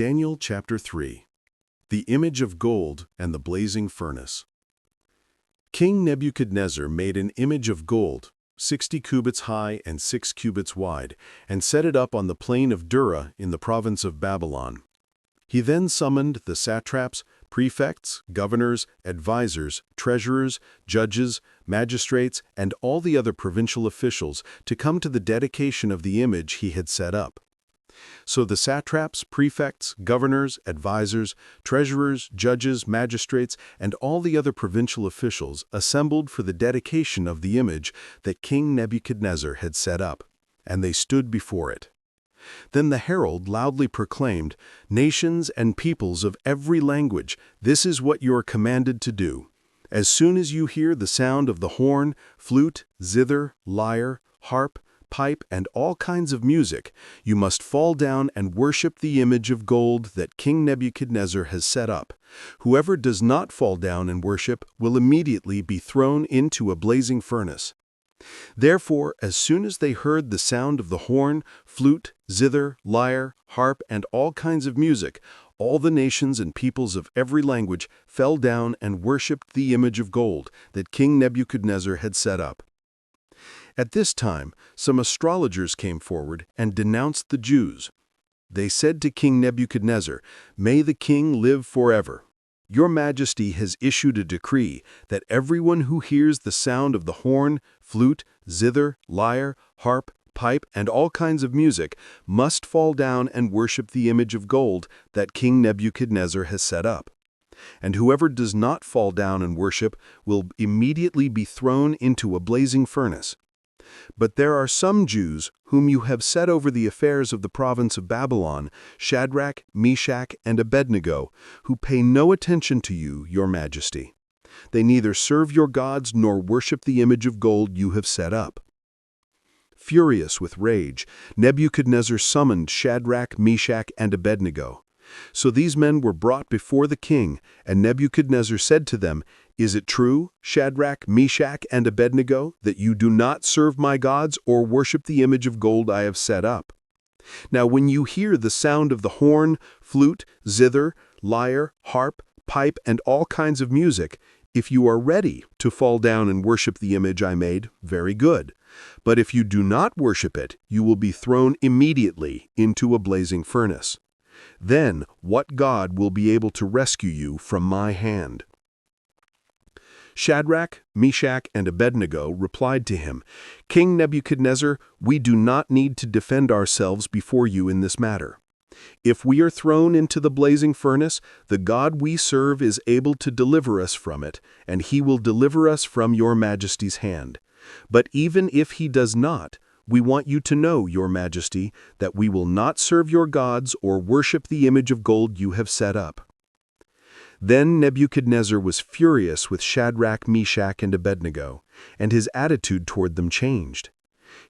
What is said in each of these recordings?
Daniel chapter 3. The image of gold and the blazing furnace. King Nebuchadnezzar made an image of gold, 60 cubits high and 6 cubits wide, and set it up on the plain of Dura in the province of Babylon. He then summoned the satraps, prefects, governors, advisors, treasurers, judges, magistrates, and all the other provincial officials to come to the dedication of the image he had set up. So the satraps, prefects, governors, advisors, treasurers, judges, magistrates, and all the other provincial officials assembled for the dedication of the image that King Nebuchadnezzar had set up, and they stood before it. Then the herald loudly proclaimed, "Nations and peoples of every language, this is what you are commanded to do. As soon as you hear the sound of the horn, flute, zither, lyre, harp, pipe, and all kinds of music, you must fall down and worship the image of gold that King Nebuchadnezzar has set up. Whoever does not fall down and worship will immediately be thrown into a blazing furnace." Therefore, as soon as they heard the sound of the horn, flute, zither, lyre, harp, and all kinds of music, all the nations and peoples of every language fell down and worshipped the image of gold that King Nebuchadnezzar had set up. At this time, some astrologers came forward and denounced the Jews. They said to King Nebuchadnezzar, "May the king live forever. Your Majesty has issued a decree that everyone who hears the sound of the horn, flute, zither, lyre, harp, pipe, and all kinds of music must fall down and worship the image of gold that King Nebuchadnezzar has set up. And whoever does not fall down and worship will immediately be thrown into a blazing furnace. But there are some Jews whom you have set over the affairs of the province of Babylon, Shadrach, Meshach, and Abednego, who pay no attention to you, your Majesty. They neither serve your gods nor worship the image of gold you have set up." Furious with rage, Nebuchadnezzar summoned Shadrach, Meshach, and Abednego. So these men were brought before the king, and Nebuchadnezzar said to them, "Is it true, Shadrach, Meshach, and Abednego, that you do not serve my gods or worship the image of gold I have set up? Now when you hear the sound of the horn, flute, zither, lyre, harp, pipe, and all kinds of music, if you are ready to fall down and worship the image I made, very good. But if you do not worship it, you will be thrown immediately into a blazing furnace. Then what God will be able to rescue you from my hand?" Shadrach, Meshach, and Abednego replied to him, "King Nebuchadnezzar, we do not need to defend ourselves before you in this matter. If we are thrown into the blazing furnace, the God we serve is able to deliver us from it, and he will deliver us from your Majesty's hand. But even if he does not, we want you to know, your Majesty, that we will not serve your gods or worship the image of gold you have set up." Then Nebuchadnezzar was furious with Shadrach, Meshach, and Abednego, and his attitude toward them changed.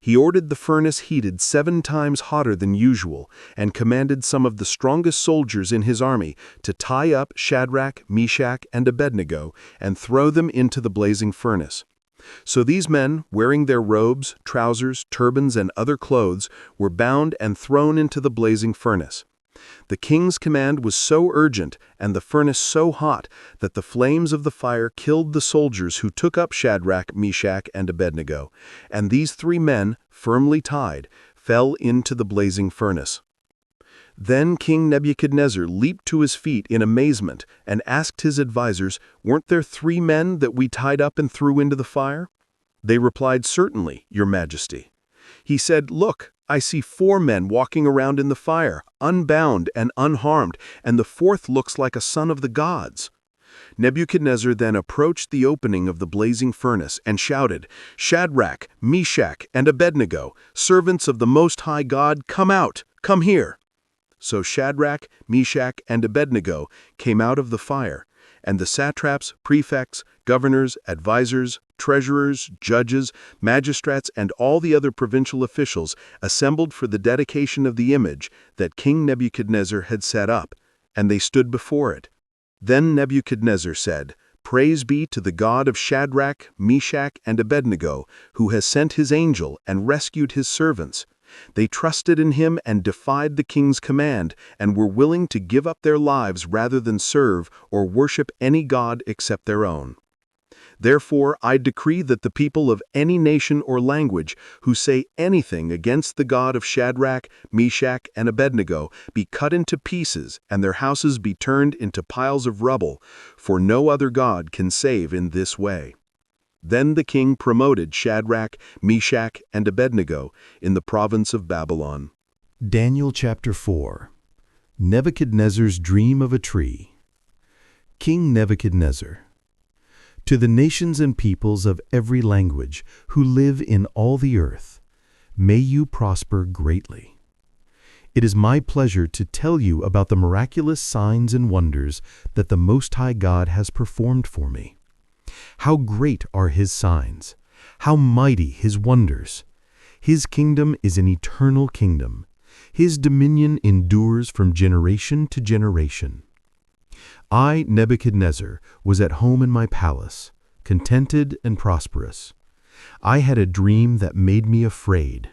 He ordered the furnace heated 7 times hotter than usual, and commanded some of the strongest soldiers in his army to tie up Shadrach, Meshach, and Abednego and throw them into the blazing furnace. So these men, wearing their robes, trousers, turbans, and other clothes, were bound and thrown into the blazing furnace. The king's command was so urgent and the furnace so hot that the flames of the fire killed the soldiers who took up Shadrach, Meshach, and Abednego, and these 3 men, firmly tied, fell into the blazing furnace. Then King Nebuchadnezzar leaped to his feet in amazement and asked his advisors, "Weren't there 3 men that we tied up and threw into the fire?" They replied, "Certainly, your Majesty." He said, "Look, I see 4 men walking around in the fire, unbound and unharmed, and the 4th looks like a son of the gods." Nebuchadnezzar then approached the opening of the blazing furnace and shouted, "Shadrach, Meshach, and Abednego, servants of the Most High God, come out, come here." So Shadrach, Meshach, and Abednego came out of the fire, and the satraps, prefects, governors, advisors, treasurers, judges, magistrates, and all the other provincial officials assembled for the dedication of the image that King Nebuchadnezzar had set up, and they stood before it. Then Nebuchadnezzar said, "Praise be to the God of Shadrach, Meshach, and Abednego, who has sent his angel and rescued his servants. They trusted in him and defied the king's command, and were willing to give up their lives rather than serve or worship any god except their own. Therefore, I decree that the people of any nation or language who say anything against the God of Shadrach, Meshach, and Abednego be cut into pieces, and their houses be turned into piles of rubble, for no other God can save in this way." Then the king promoted Shadrach, Meshach, and Abednego in the province of Babylon. Daniel chapter 4. Nebuchadnezzar's dream of a tree. King Nebuchadnezzar. To the nations and peoples of every language who live in all the earth, may you prosper greatly. It is my pleasure to tell you about the miraculous signs and wonders that the Most High God has performed for me. How great are His signs! How mighty His wonders! His kingdom is an eternal kingdom. His dominion endures from generation to generation. I, Nebuchadnezzar, was at home in my palace, contented and prosperous. I had a dream that made me afraid.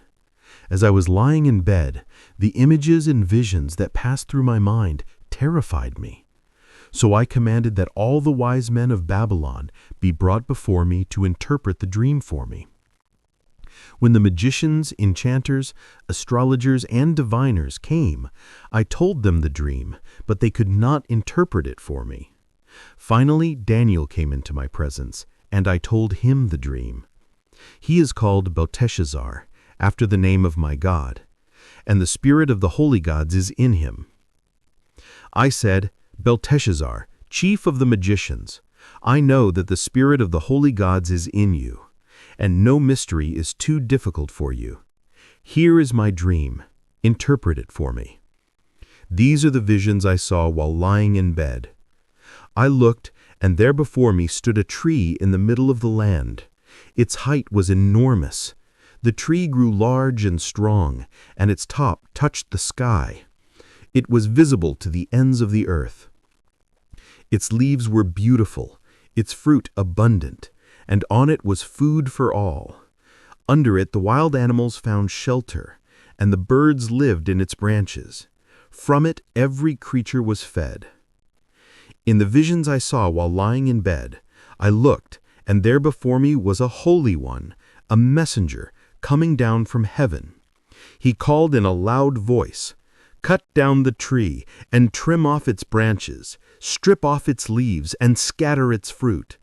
As I was lying in bed, the images and visions that passed through my mind terrified me. So I commanded that all the wise men of Babylon be brought before me to interpret the dream for me. When the magicians, enchanters, astrologers, and diviners came, I told them the dream, but they could not interpret it for me. Finally, Daniel came into my presence, and I told him the dream. He is called Belteshazzar, after the name of my God, and the spirit of the holy gods is in him. I said, "Belteshazzar, chief of the magicians, I know that the spirit of the holy gods is in you, and no mystery is too difficult for you. Here is my dream. Interpret it for me." These are the visions I saw while lying in bed. I looked, and there before me stood a tree in the middle of the land. Its height was enormous. The tree grew large and strong, and its top touched the sky. It was visible to the ends of the earth. Its leaves were beautiful, its fruit abundant, and on it was food for all. Under it the wild animals found shelter, and the birds lived in its branches. From it every creature was fed. In the visions I saw while lying in bed, I looked, and there before me was a Holy One, a messenger, coming down from heaven. He called in a loud voice, "Cut down the tree, and trim off its branches, strip off its leaves, and scatter its fruit.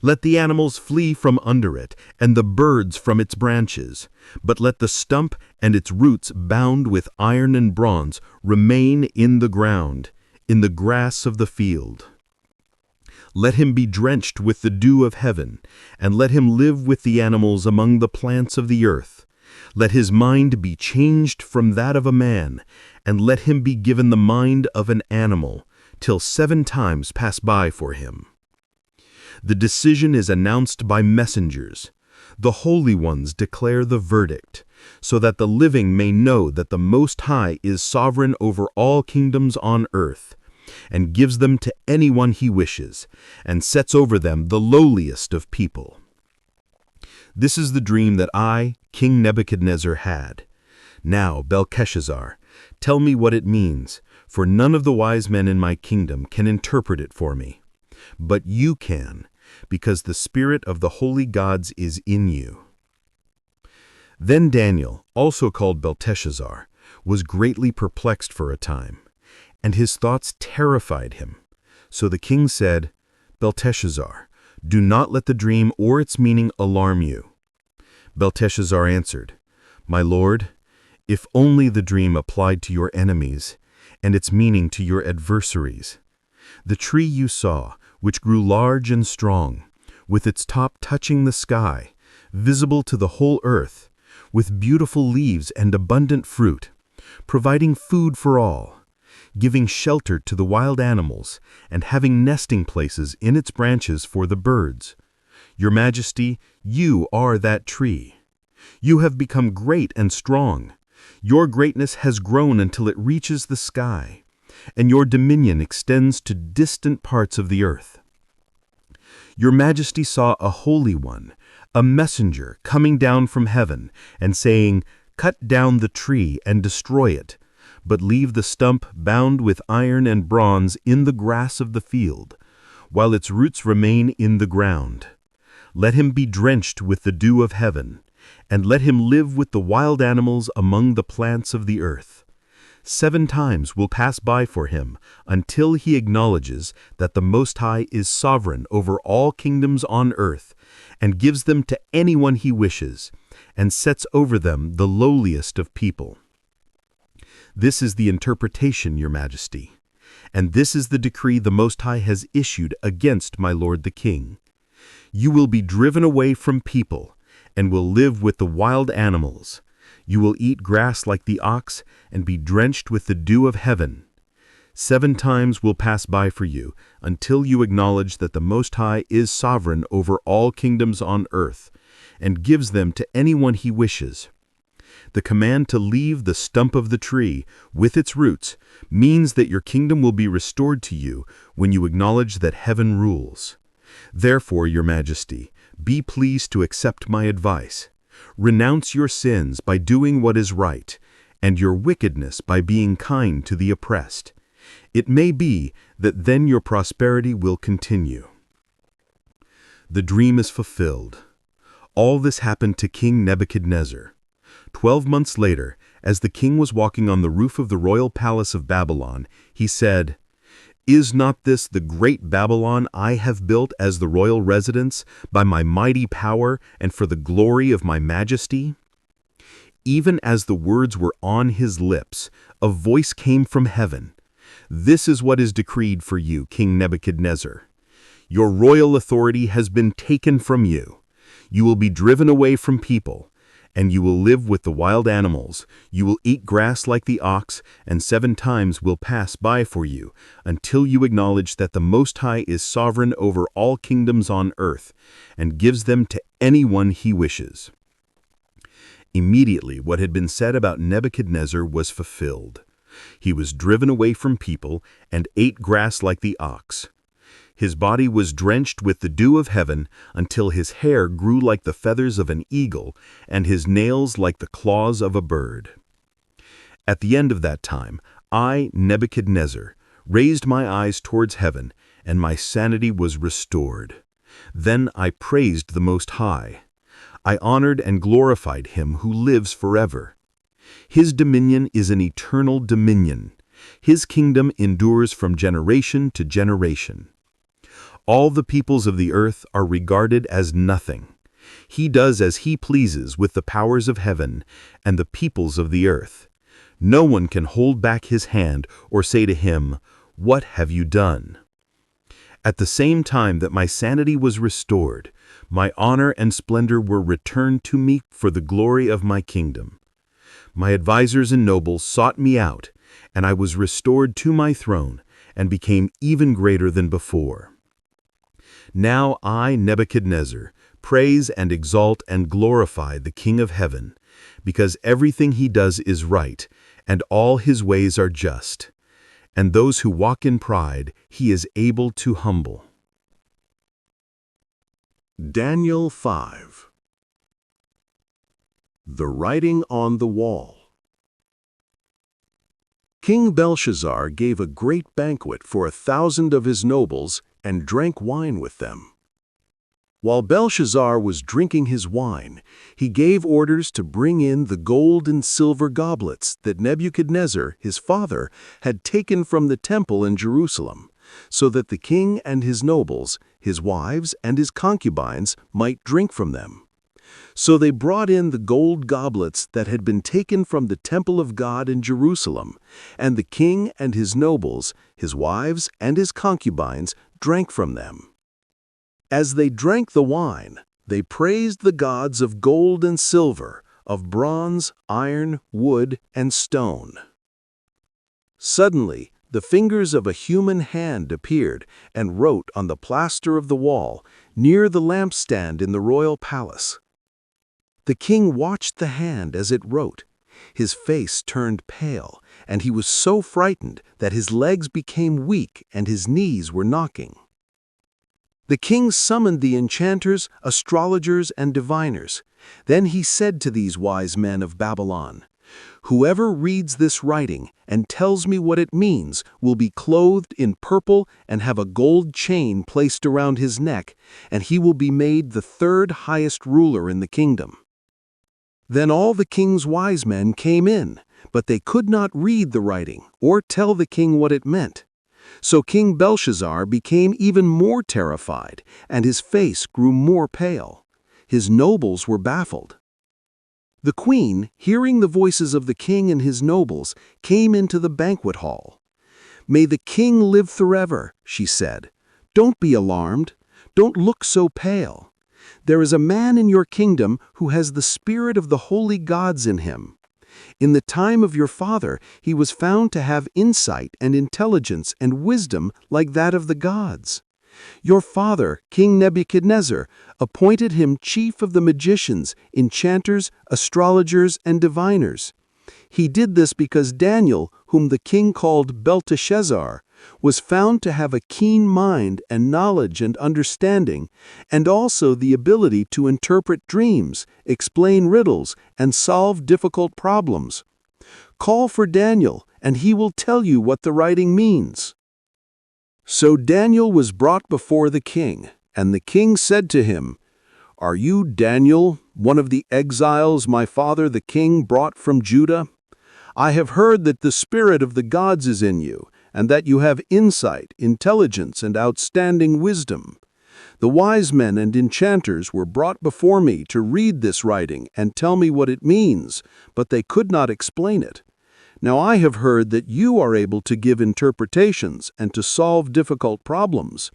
Let the animals flee from under it, and the birds from its branches. But let the stump and its roots bound with iron and bronze remain in the ground, in the grass of the field. Let him be drenched with the dew of heaven, and let him live with the animals among the plants of the earth. Let his mind be changed from that of a man, and let him be given the mind of an animal, till 7 times pass by for him. The decision is announced by messengers. The holy ones declare the verdict, so that the living may know that the Most High is sovereign over all kingdoms on earth, and gives them to anyone he wishes, and sets over them the lowliest of people. This is the dream that I, King Nebuchadnezzar, had. Now, Belteshazzar, tell me what it means, for none of the wise men in my kingdom can interpret it for me. But you can, because the spirit of the holy gods is in you." Then Daniel, also called Belteshazzar, was greatly perplexed for a time, and his thoughts terrified him. So the king said, "Belteshazzar, do not let the dream or its meaning alarm you." Belteshazzar answered, "My lord, if only the dream applied to your enemies, and its meaning to your adversaries. The tree you saw, which grew large and strong, with its top touching the sky, visible to the whole earth, with beautiful leaves and abundant fruit, providing food for all, giving shelter to the wild animals, and having nesting places in its branches for the birds. Your Majesty, you are that tree. You have become great and strong. Your greatness has grown until it reaches the sky, and your dominion extends to distant parts of the earth. Your Majesty saw a Holy One, a messenger coming down from heaven, and saying, cut down the tree and destroy it, but leave the stump bound with iron and bronze in the grass of the field, while its roots remain in the ground. Let him be drenched with the dew of heaven, and let him live with the wild animals among the plants of the earth. 7 times will pass by for him until he acknowledges that the Most High is sovereign over all kingdoms on earth, and gives them to anyone he wishes, and sets over them the lowliest of people. This is the interpretation, Your Majesty, and this is the decree the Most High has issued against my lord the king. You will be driven away from people, and will live with the wild animals. You will eat grass like the ox, and be drenched with the dew of heaven. 7 times will pass by for you, until you acknowledge that the Most High is sovereign over all kingdoms on earth, and gives them to anyone he wishes. The command to leave the stump of the tree with its roots means that your kingdom will be restored to you when you acknowledge that heaven rules. Therefore, Your Majesty, be pleased to accept my advice. Renounce your sins by doing what is right, and your wickedness by being kind to the oppressed. It may be that then your prosperity will continue. The dream is fulfilled. All this happened to King Nebuchadnezzar. 12 months later, as the king was walking on the roof of the royal palace of Babylon, he said, "Is not this the great Babylon I have built as the royal residence by my mighty power and for the glory of my majesty?" Even as the words were on his lips, a voice came from heaven. "This is what is decreed for you, King Nebuchadnezzar. Your royal authority has been taken from you. You will be driven away from people, and you will live with the wild animals. You will eat grass like the ox, and 7 times will pass by for you, until you acknowledge that the Most High is sovereign over all kingdoms on earth, and gives them to anyone he wishes." Immediately, what had been said about Nebuchadnezzar was fulfilled. He was driven away from people and ate grass like the ox. His body was drenched with the dew of heaven until his hair grew like the feathers of an eagle and his nails like the claws of a bird. At the end of that time, I, Nebuchadnezzar, raised my eyes towards heaven, and my sanity was restored. Then I praised the Most High. I honored and glorified him who lives forever. His dominion is an eternal dominion. His kingdom endures from generation to generation. All the peoples of the earth are regarded as nothing. He does as he pleases with the powers of heaven and the peoples of the earth. No one can hold back his hand or say to him, "What have you done?" At the same time that my sanity was restored, my honor and splendor were returned to me for the glory of my kingdom. My advisors and nobles sought me out, and I was restored to my throne and became even greater than before. Now I, Nebuchadnezzar, praise and exalt and glorify the King of heaven, because everything he does is right, and all his ways are just. And those who walk in pride he is able to humble. Daniel 5. The Writing on the Wall. King Belshazzar gave a great banquet for 1,000 of his nobles and drank wine with them. While Belshazzar was drinking his wine, he gave orders to bring in the gold and silver goblets that Nebuchadnezzar, his father, had taken from the temple in Jerusalem, so that the king and his nobles, his wives and his concubines might drink from them. So they brought in the gold goblets that had been taken from the temple of God in Jerusalem, and the king and his nobles, his wives and his concubines, drank from them. As they drank the wine, they praised the gods of gold and silver, of bronze, iron, wood, and stone. Suddenly, the fingers of a human hand appeared and wrote on the plaster of the wall near the lampstand in the royal palace. The king watched the hand as it wrote. His face turned pale, and he was so frightened that his legs became weak and his knees were knocking. The king summoned the enchanters, astrologers, and diviners. Then he said to these wise men of Babylon, "Whoever reads this writing and tells me what it means will be clothed in purple and have a gold chain placed around his neck, and he will be made the third highest ruler in the kingdom." Then all the king's wise men came in, but they could not read the writing or tell the king what it meant. So King Belshazzar became even more terrified, and his face grew more pale. His nobles were baffled. The queen, hearing the voices of the king and his nobles, came into the banquet hall. "May the king live forever," she said. "Don't be alarmed. Don't look so pale. There is a man in your kingdom who has the spirit of the holy gods in him. In the time of your father, he was found to have insight and intelligence and wisdom like that of the gods. Your father, King Nebuchadnezzar, appointed him chief of the magicians, enchanters, astrologers, and diviners. He did this because Daniel, whom the king called Belteshazzar, was found to have a keen mind and knowledge and understanding, and also the ability to interpret dreams, explain riddles, and solve difficult problems. Call for Daniel, and he will tell you what the writing means." So Daniel was brought before the king, and the king said to him, "Are you Daniel, one of the exiles my father the king brought from Judah? I have heard that the spirit of the gods is in you, and that you have insight, intelligence, and outstanding wisdom. The wise men and enchanters were brought before me to read this writing and tell me what it means, but they could not explain it. Now I have heard that you are able to give interpretations and to solve difficult problems.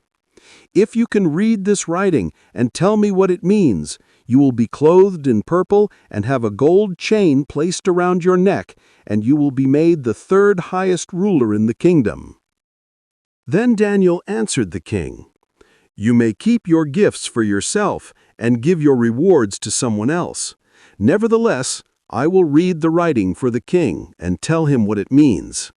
If you can read this writing and tell me what it means, you will be clothed in purple and have a gold chain placed around your neck, and you will be made the third highest ruler in the kingdom." Then Daniel answered the king, "You may keep your gifts for yourself and give your rewards to someone else. Nevertheless, I will read the writing for the king and tell him what it means.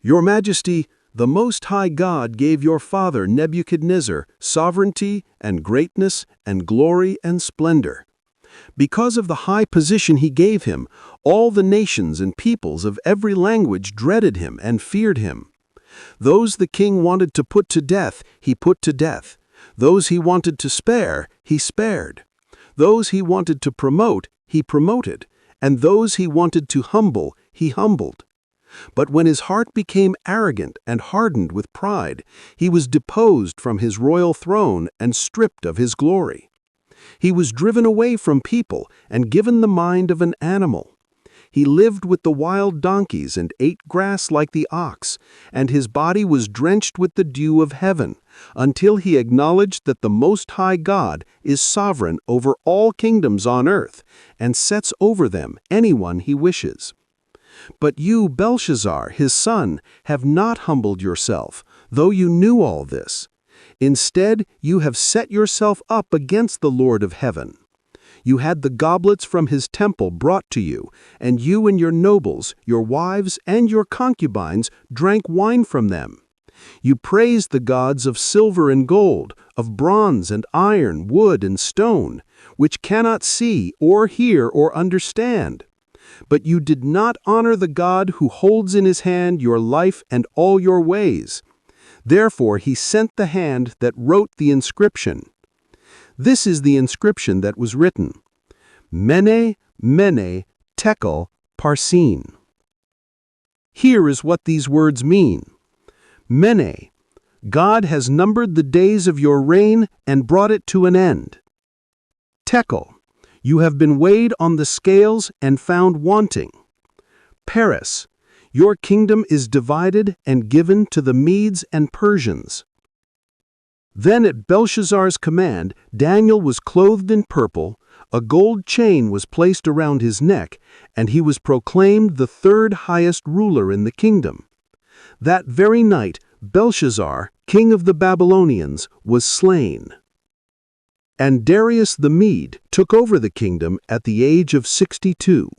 Your Majesty, the Most High God gave your father Nebuchadnezzar sovereignty and greatness and glory and splendor. Because of the high position he gave him, all the nations and peoples of every language dreaded him and feared him. Those the king wanted to put to death, he put to death. Those he wanted to spare, he spared. Those he wanted to promote, he promoted, and those he wanted to humble, he humbled. But when his heart became arrogant and hardened with pride, he was deposed from his royal throne and stripped of his glory. He was driven away from people and given the mind of an animal. He lived with the wild donkeys and ate grass like the ox, and his body was drenched with the dew of heaven, until he acknowledged that the Most High God is sovereign over all kingdoms on earth, and sets over them anyone he wishes. But you, Belshazzar, his son, have not humbled yourself, though you knew all this. Instead, you have set yourself up against the Lord of heaven. You had the goblets from his temple brought to you, and you and your nobles, your wives, and your concubines drank wine from them. You praised the gods of silver and gold, of bronze and iron, wood and stone, which cannot see or hear or understand. But you did not honor the God who holds in his hand your life and all your ways. Therefore he sent the hand that wrote the inscription. This is the inscription that was written: Mene, Mene, Tekel, Parsin. Here is what these words mean. Mene, God has numbered the days of your reign and brought it to an end. Tekel, you have been weighed on the scales and found wanting. Peres, your kingdom is divided and given to the Medes and Persians. Then at Belshazzar's command, Daniel was clothed in purple, a gold chain was placed around his neck, and he was proclaimed the third highest ruler in the kingdom. That very night, Belshazzar, king of the Babylonians, was slain. And Darius the Mede took over the kingdom at the age of 62.